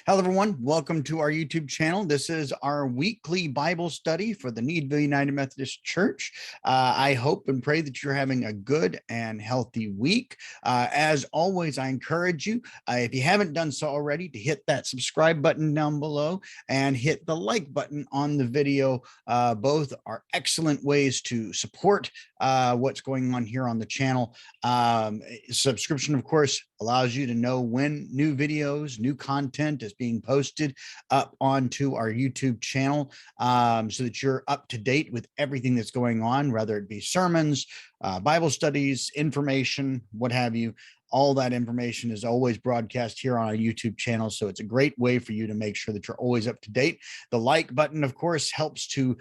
Hello, everyone. Welcome to our YouTube channel. This is our weekly Bible study for the Needville United Methodist Church. I hope and pray that you're having a good and healthy week. As always, I encourage you, if you haven't done so already, to hit that subscribe button down below and hit the like button on the video. Both are excellent ways to support what's going on here on the channel. Subscription, of course, allows you to know when new videos, new content is being posted up onto our YouTube channel, so that you're up to date with everything that's going on, whether it be sermons, Bible studies, information, what have you. All that information is always broadcast here on our YouTube channel. So it's a great way for you to make sure that you're always up to date. The like button, of course, helps to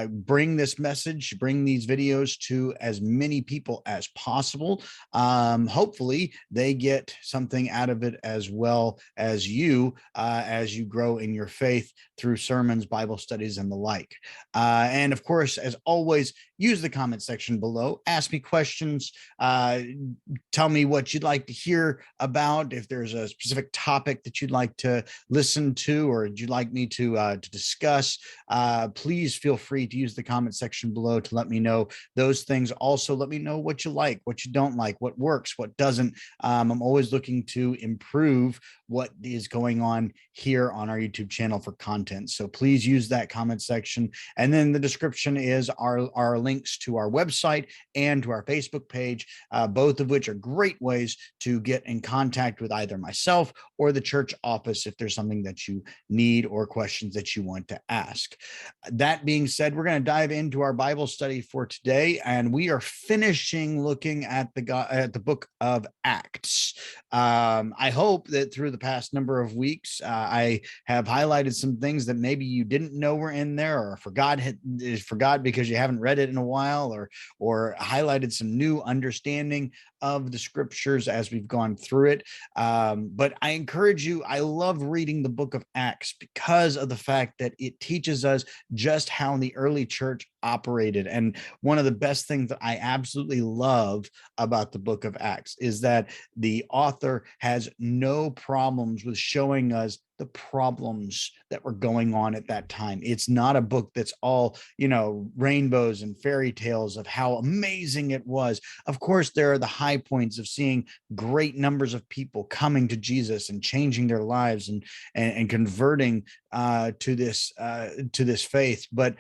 bring this message, bring these videos to as many people as possible. Hopefully they get something out of it as well as you grow in your faith through sermons, Bible studies, and the like. And of course, as always, use the comment section below. Ask me questions. Tell me what you'd like to hear about. If there's a specific topic that you'd like to listen to or you'd like me to discuss, please feel free to use the comment section below to let me know those things. Also, let me know what you like, what you don't like, what works, what doesn't. I'm always looking to improve what is going on here on our YouTube channel for content. So please use that comment section. And then the description is our links to our website and to our Facebook page, both of which are great ways to get in contact with either myself or the church office if there's something that you need or questions that you want to ask. That being said, we're going to dive into our Bible study for today, and we are finishing looking at the book of Acts. I hope that through the past number of weeks, I have highlighted some things that maybe you didn't know were in there, or forgot because you haven't read it in a while, or highlighted some new understanding of the scriptures as we've gone through it. But I encourage you, I love reading the book of Acts because of the fact that it teaches us just how the early church operated. And one of the best things that I absolutely love about the book of Acts is that the author has no problems with showing us the problems that were going on at that time. It's not a book that's all, rainbows and fairy tales of how amazing it was. Of course, there are the high points of seeing great numbers of people coming to Jesus and changing their lives and converting to this faith. But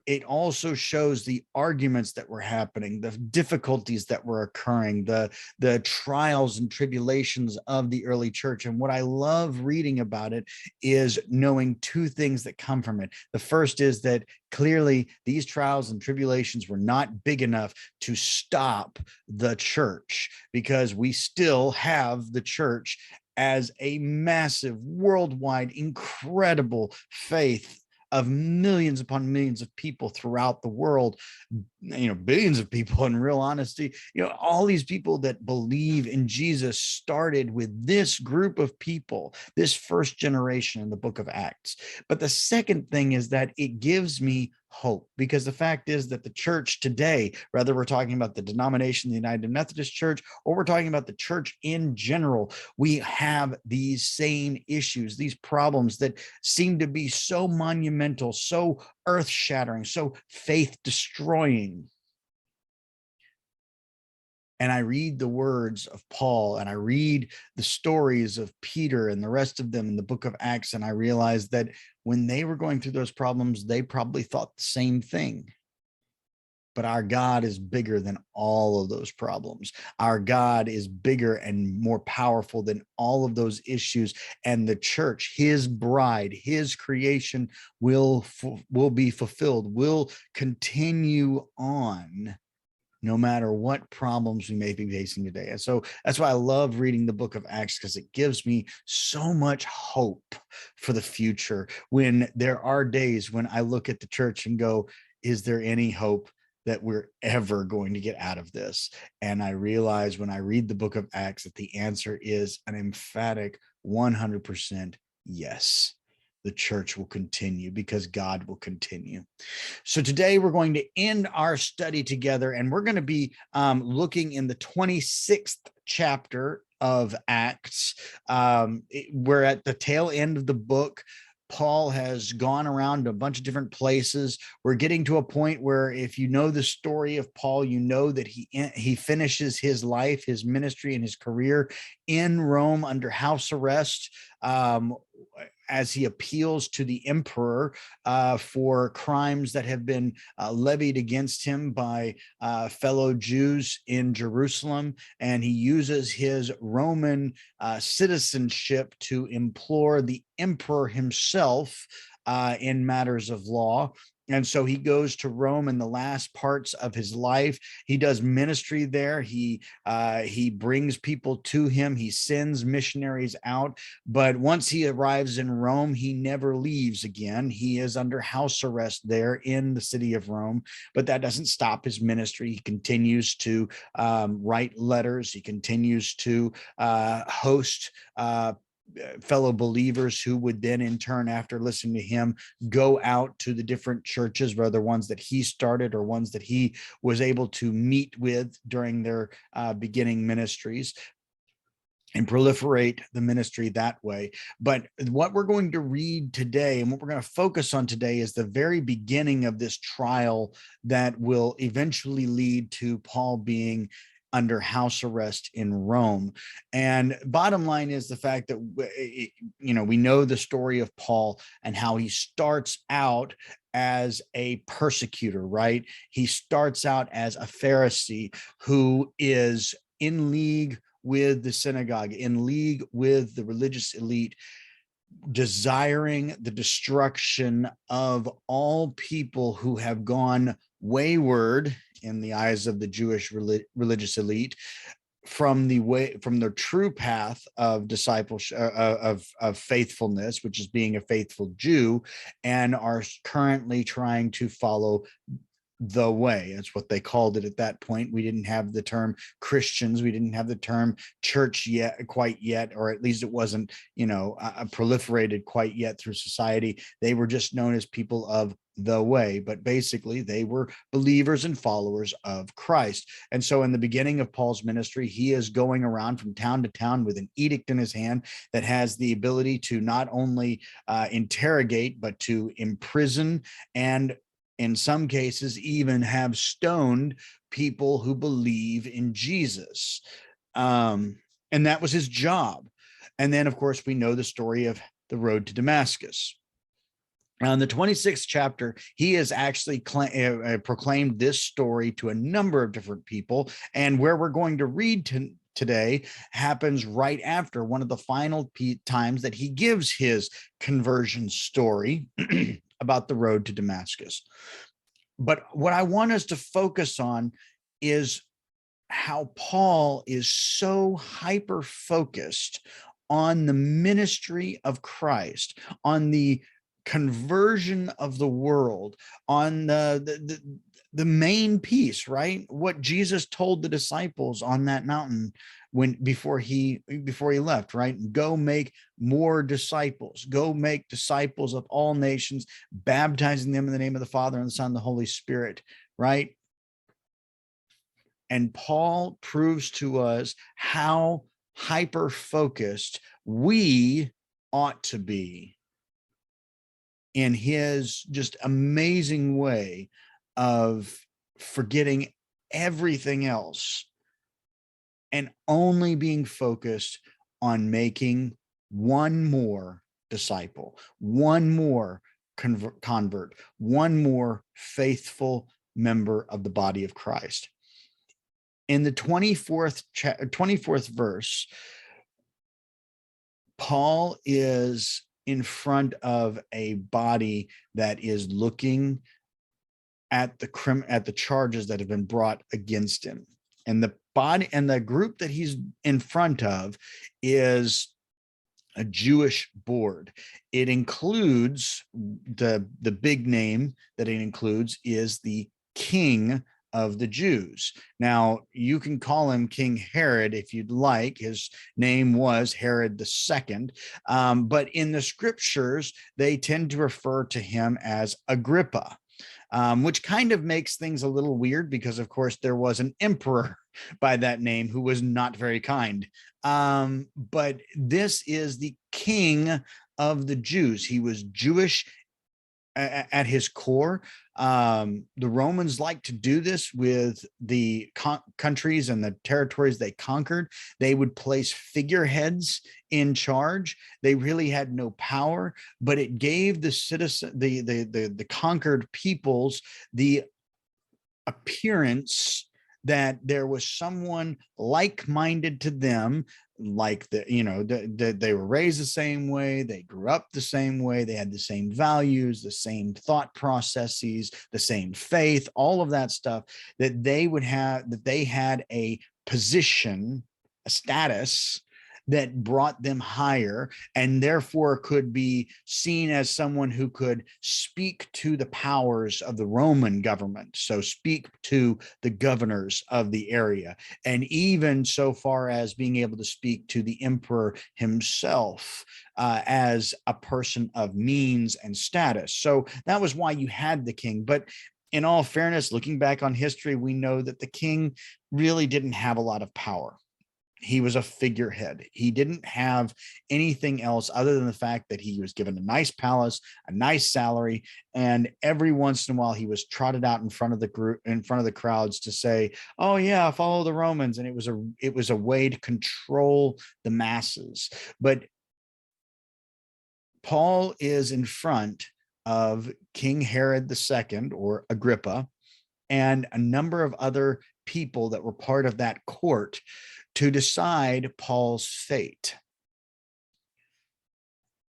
it also shows the arguments that were happening, the difficulties that were occurring, the trials and tribulations of the early church. And what I love reading about it is knowing two things that come from it. The first is that clearly these trials and tribulations were not big enough to stop the church, because we still have the church as a massive, worldwide, incredible faith of millions upon millions of people throughout the world, billions of people in real honesty. All these people that believe in Jesus started with this group of people, this first generation in the book of Acts. But the second thing is that it gives me hope, because the fact is that the church today, whether we're talking about the denomination, the United Methodist Church, or we're talking about the church in general, we have these same issues, these problems that seem to be so monumental, so earth-shattering, so faith-destroying. And I read the words of Paul, and I read the stories of Peter and the rest of them in the book of Acts, and I realized that when they were going through those problems, they probably thought the same thing. But our God is bigger than all of those problems. Our God is bigger and more powerful than all of those issues. And the church, his bride, his creation will be fulfilled, will continue on, no matter what problems we may be facing today. And so that's why I love reading the book of Acts, because it gives me so much hope for the future. When there are days when I look at the church and go, is there any hope that we're ever going to get out of this? And I realize when I read the book of Acts that the answer is an emphatic 100% yes. The church will continue because God will continue. So today we're going to end our study together, and we're going to be looking in the 26th chapter of Acts. We're at the tail end of the book. Paul has gone around to a bunch of different places. We're getting to a point where, if you know the story of Paul, you know that he finishes his life, his ministry, and his career in Rome under house arrest, as he appeals to the emperor for crimes that have been levied against him by fellow Jews in Jerusalem. And he uses his Roman citizenship to implore the emperor himself in matters of law. And so he goes to Rome in the last parts of his life. He does ministry there. He brings people to him. He sends missionaries out. But once he arrives in Rome, he never leaves again. He is under house arrest there in the city of Rome. But that doesn't stop his ministry. He continues to write letters. He continues to host fellow believers who would then, in turn, after listening to him, go out to the different churches, whether ones that he started or ones that he was able to meet with during their beginning ministries, and proliferate the ministry that way. But what we're going to read today and what we're going to focus on today is the very beginning of this trial that will eventually lead to Paul being under house arrest in Rome. And bottom line is the fact that, we know the story of Paul and how he starts out as a persecutor, right? He starts out as a Pharisee who is in league with the synagogue, in league with the religious elite, desiring the destruction of all people who have gone wayward in the eyes of the Jewish religious elite from the true path of discipleship, of faithfulness, which is being a faithful Jew, and are currently trying to follow the way. That's what they called it at that point. We didn't have the term Christians. We didn't have the term church quite yet, or at least it wasn't, proliferated quite yet through society. They were just known as people of the way, but basically they were believers and followers of Christ. And so in the beginning of Paul's ministry, he is going around from town to town with an edict in his hand that has the ability to not only interrogate, but to imprison, and in some cases even have stoned people who believe in Jesus. And that was his job. And then, of course, we know the story of the road to Damascus. Now, in the 26th chapter, he has actually proclaimed this story to a number of different people. And where we're going to read today happens right after one of the final times that he gives his conversion story about the road to Damascus. But what I want us to focus on is how Paul is so hyper-focused on the ministry of Christ, on the conversion of the world, on the main piece, right? What Jesus told the disciples on that mountain before he left, right? Go make more disciples. Go make disciples of all nations, baptizing them in the name of the Father and the Son and the Holy Spirit, right? And Paul proves to us how hyper-focused we ought to be in his just amazing way of forgetting everything else and only being focused on making one more disciple, one more convert, one more faithful member of the body of Christ. In the 24th verse, Paul is in front of a body that is looking at the charges that have been brought against him. And the body and the group that he's in front of is a Jewish board. It includes the big name that it includes is the King of the Jews. Now, you can call him King Herod if you'd like. His name was Herod II. But in the scriptures, they tend to refer to him as Agrippa. which kind of makes things a little weird because, of course, there was an emperor by that name who was not very kind. But this is the king of the Jews. He was Jewish at his core. The Romans liked to do this with the countries and the territories they conquered. They would place figureheads in charge. They really had no power, but it gave the citizen, the conquered peoples, the appearance that there was someone like-minded to them, like they were raised the same way, they grew up the same way, they had the same values, the same thought processes, the same faith, all of that stuff, that they had a position, a status that brought them higher, and therefore could be seen as someone who could speak to the powers of the Roman government. So speak to the governors of the area, and even so far as being able to speak to the emperor himself as a person of means and status. So that was why you had the king. But in all fairness, looking back on history, we know that the king really didn't have a lot of power. He was a figurehead. He didn't have anything else other than the fact that he was given a nice palace, a nice salary, and every once in a while he was trotted out in front of the group, in front of the crowds, to say, "Oh yeah, follow the Romans." And it was a way to control the masses. But Paul is in front of King Herod II, or Agrippa, and a number of other people that were part of that court to decide Paul's fate.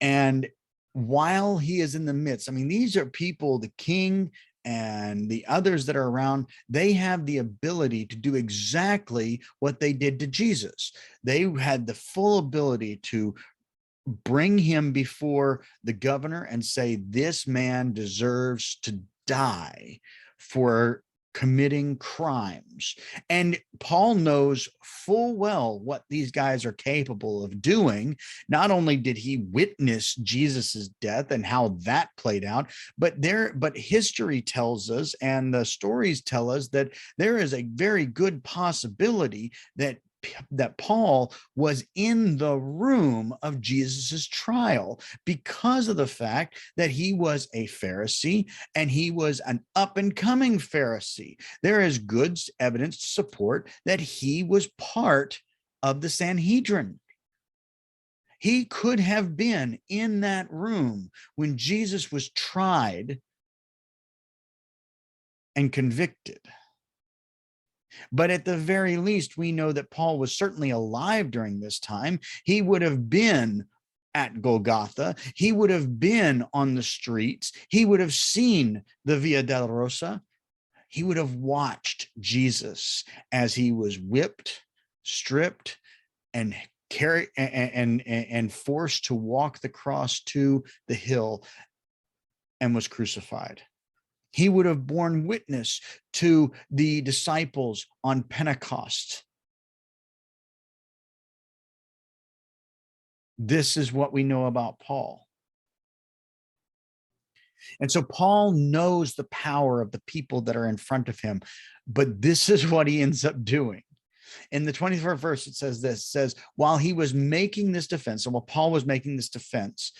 And while he is in the midst, I mean, these are people, the king and the others that are around, they have the ability to do exactly what they did to Jesus. They had the full ability to bring him before the governor and say, this man deserves to die for committing crimes. And Paul knows full well what these guys are capable of doing. Not only did he witness Jesus's death and how that played out, but history tells us, and the stories tell us, that there is a very good possibility that Paul was in the room of Jesus's trial, because of the fact that he was a Pharisee, and he was an up and coming Pharisee. There is good evidence to support that he was part of the Sanhedrin. He could have been in that room when Jesus was tried and convicted. But at the very least, we know that Paul was certainly alive during this time. He would have been at Golgotha. He would have been on the streets. He would have seen the Via Dolorosa. He would have watched Jesus as he was whipped, stripped, and carried and forced to walk the cross to the hill, and was crucified. He would have borne witness to the disciples on Pentecost. This is what we know about Paul. And so Paul knows the power of the people that are in front of him, but this is what he ends up doing. In the 24th verse, it says this, it says, while he was making this defense, and while Paul was making this defense,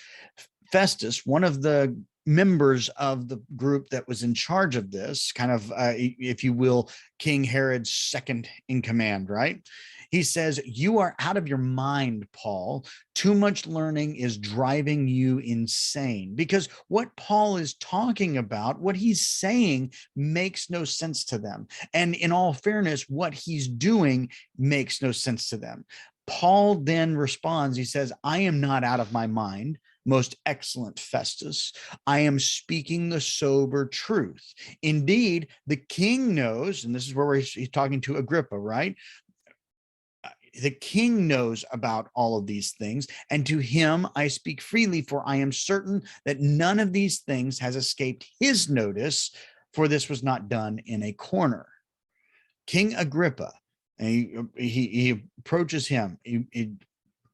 Festus, one of the members of the group that was in charge of this, kind of, if you will, King Herod's second in command, right? He says, you are out of your mind, Paul. Too much learning is driving you insane. Because what Paul is talking about, what he's saying, makes no sense to them. And in all fairness, what he's doing makes no sense to them. Paul then responds, he says, I am not out of my mind, most excellent Festus. I am speaking the sober truth. Indeed, the king knows, and this is where he's talking to Agrippa, right? The king knows about all of these things, and to him I speak freely, for I am certain that none of these things has escaped his notice, for this was not done in a corner. King Agrippa, and he approaches him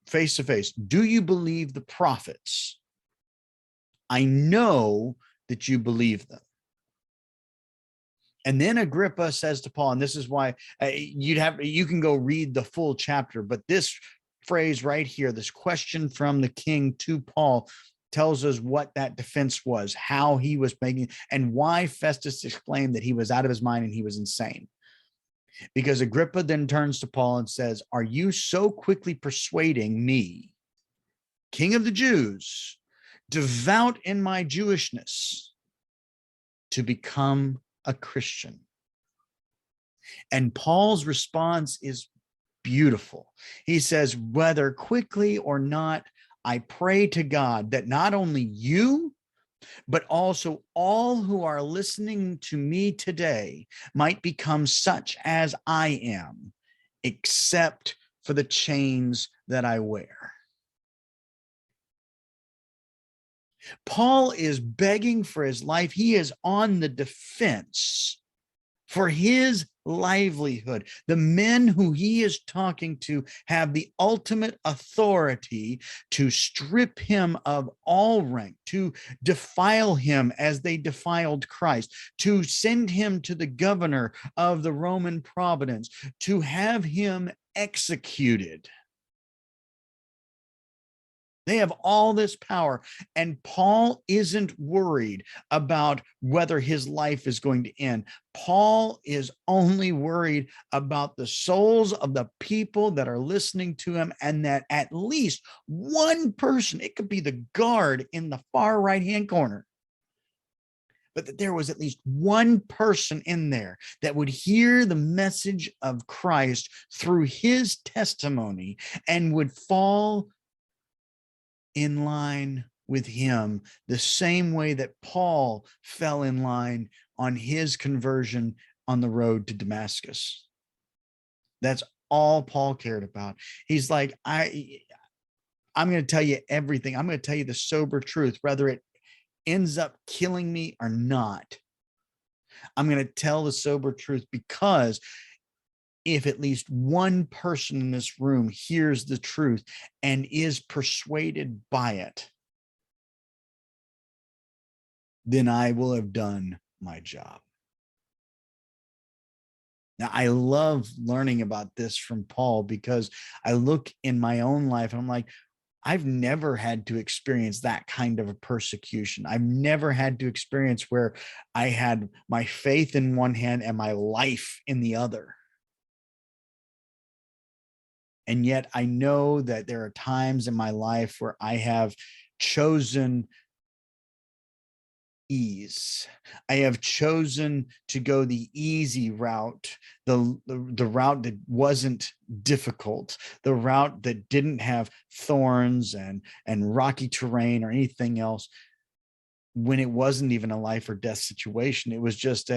face to face. Do you believe the prophets? I know that you believe them. And then Agrippa says to Paul, and this is why you can go read the full chapter, but this phrase right here, this question from the king to Paul, tells us what that defense was, how he was making, and why Festus exclaimed that he was out of his mind and he was insane. Because Agrippa then turns to Paul and says, "Are you so quickly persuading me, King of the Jews, devout in my Jewishness, to become a Christian?" And Paul's response is beautiful. He says, "Whether quickly or not, I pray to God that not only you, but also all who are listening to me today might become such as I am, except for the chains that I wear." Paul is begging for his life. He is on the defense for his livelihood. The men who he is talking to have the ultimate authority to strip him of all rank, to defile him as they defiled Christ, to send him to the governor of the Roman province, to have him executed. They have all this power, and Paul isn't worried about whether his life is going to end. Paul is only worried about the souls of the people that are listening to him, and that at least one person, it could be the guard in the far right-hand corner, but that there was at least one person in there that would hear the message of Christ through his testimony and would fall in line with him the same way that Paul fell in line on his conversion on the road to Damascus. That's all Paul cared about. He's like, I'm going to tell you everything. I'm going to tell you the sober truth, whether it ends up killing me or not. I'm going to tell the sober truth, because if at least one person in this room hears the truth and is persuaded by it, then I will have done my job. Now, I love learning about this from Paul, because I look in my own life and I'm like, I've never had to experience that kind of a persecution. I've never had to experience where I had my faith in one hand and my life in the other. And yet I know that there are times in my life where I have chosen ease. I have chosen to go the easy route, the route that wasn't difficult, the route that didn't have thorns and rocky terrain or anything else, when it wasn't even a life or death situation. It was just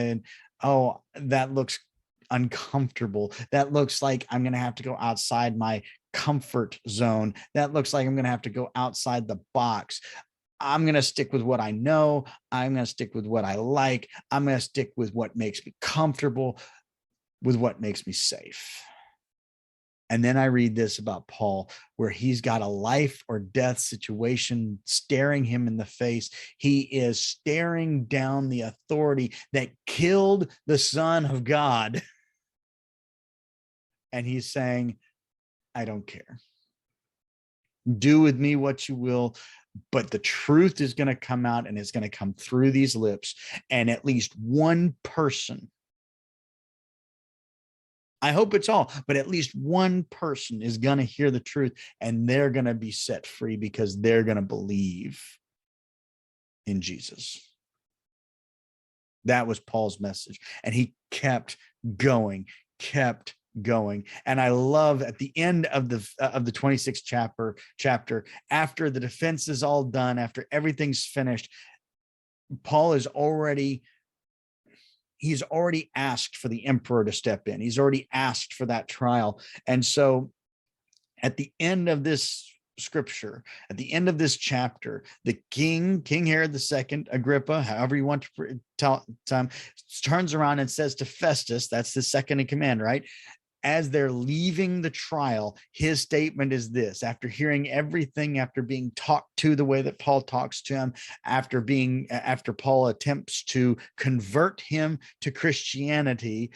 oh, that looks uncomfortable. That looks like I'm going to have to go outside my comfort zone. That looks like I'm going to have to go outside the box. I'm going to stick with what I know. I'm going to stick with what I like. I'm going to stick with what makes me comfortable, with what makes me safe. And then I read this about Paul, where he's got a life or death situation staring him in the face. He is staring down the authority that killed the Son of God. And he's saying, I don't care. Do with me what you will, but the truth is going to come out, and it's going to come through these lips. And at least one person, I hope it's all, but at least one person is going to hear the truth, and they're going to be set free because they're going to believe in Jesus. That was Paul's message. And he kept going. And I love at the end of the 26th chapter, after the defense is all done, after everything's finished, Paul is he's already asked for the emperor to step in. He's already asked for that trial. And so at the end of this scripture, at the end of this chapter, the King Herod II, Agrippa, however you want to tell him, turns around and says to Festus, that's the second in command, right? as they're leaving the trial, his statement is this: after hearing everything, after being talked to the way that Paul talks to him, after Paul attempts to convert him to Christianity,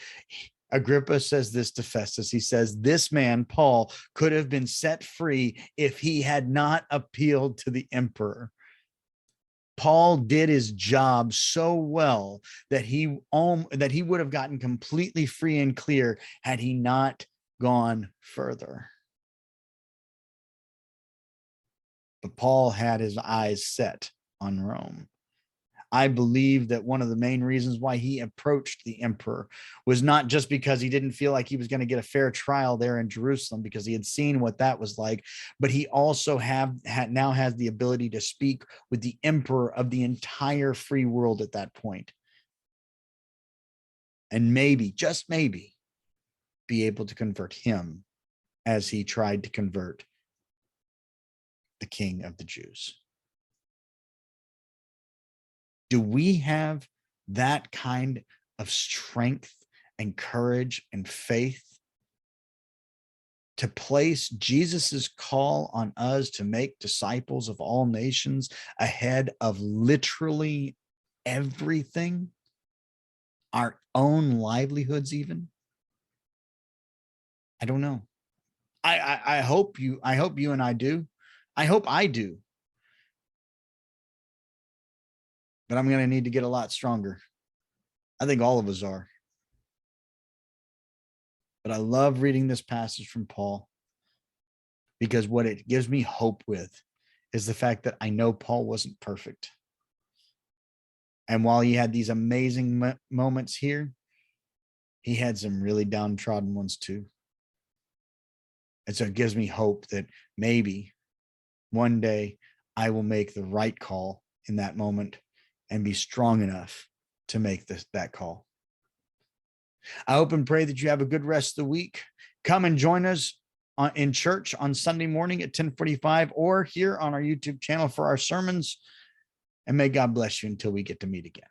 Agrippa says this to Festus. He says, this man, Paul, could have been set free if he had not appealed to the emperor. Paul did his job so well that he would have gotten completely free and clear had he not gone further. But Paul had his eyes set on Rome. I believe that one of the main reasons why he approached the emperor was not just because he didn't feel like he was going to get a fair trial there in Jerusalem, because he had seen what that was like, but he also now has the ability to speak with the emperor of the entire free world at that point. And maybe, just maybe, be able to convert him as he tried to convert the King of the Jews. Do we have that kind of strength and courage and faith to place Jesus's call on us to make disciples of all nations ahead of literally everything, our own livelihoods even? I don't know. I hope you and I do. I hope I do. But I'm going to need to get a lot stronger. I think all of us are. But I love reading this passage from Paul, because what it gives me hope with is the fact that I know Paul wasn't perfect. And while he had these amazing moments here, he had some really downtrodden ones too. And so it gives me hope that maybe one day I will make the right call in that moment and be strong enough to make that call. I hope and pray that you have a good rest of the week. Come and join us in church on Sunday morning at 10:45, or here on our YouTube channel for our sermons. And may God bless you until we get to meet again.